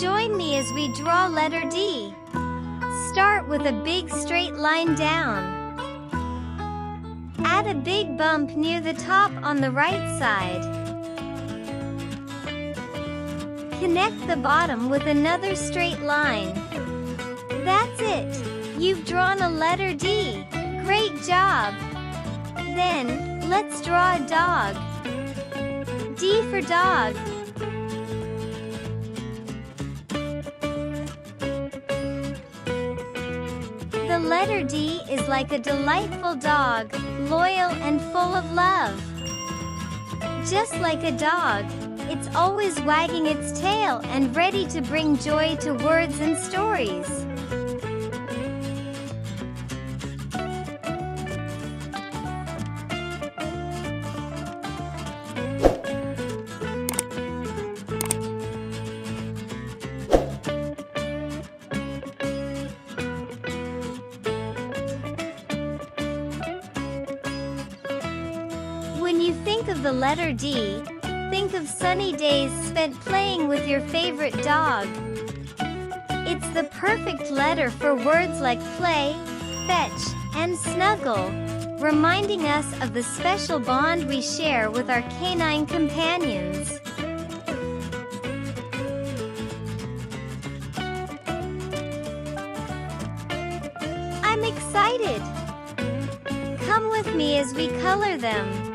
Join me as we draw letter D. Start with a big straight line down. Add a big bump near the top on the right side. Connect the bottom with another straight line. That's it! You've drawn a letter D! Great job! Then, let's draw a dog. D for dog. The letter D is like a delightful dog, loyal and full of love. Just like a dog, it's always wagging its tail and ready to bring joy to words and stories. When you think of the letter D, think of sunny days spent playing with your favorite dog. It's the perfect letter for words like play, fetch, and snuggle, reminding us of the special bond we share with our canine companions. I'm excited! Come with me as we color them.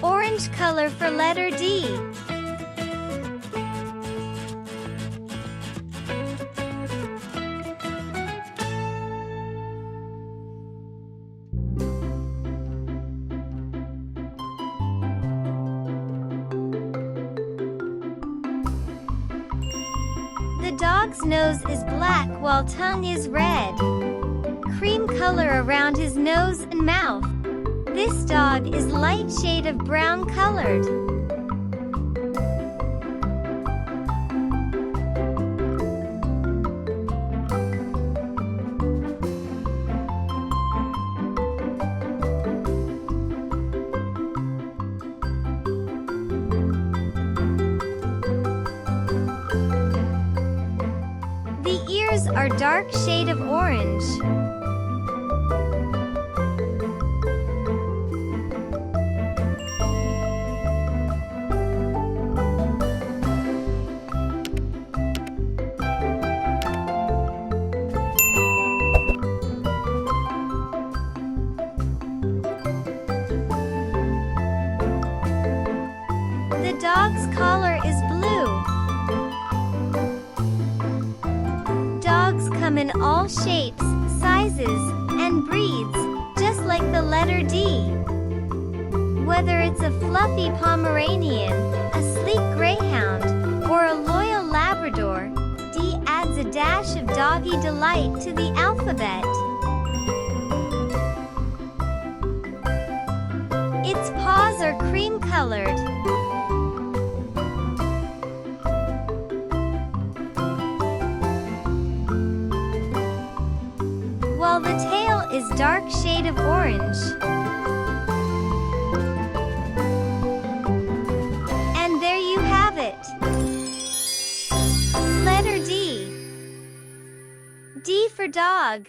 Orange color for letter D. The dog's nose is black while tongue is red. Cream color around his nose and mouth. This dog is light shade of brown colored. The ears are dark shade of orange. The dog's collar is blue. Dogs come in all shapes, sizes, and breeds, just like the letter D. Whether it's a fluffy Pomeranian, a sleek Greyhound, or a loyal Labrador, D adds a dash of doggy delight to the alphabet. Its paws are cream-colored. While the tail is dark shade of orange. And there you have it. Letter D. D for dog.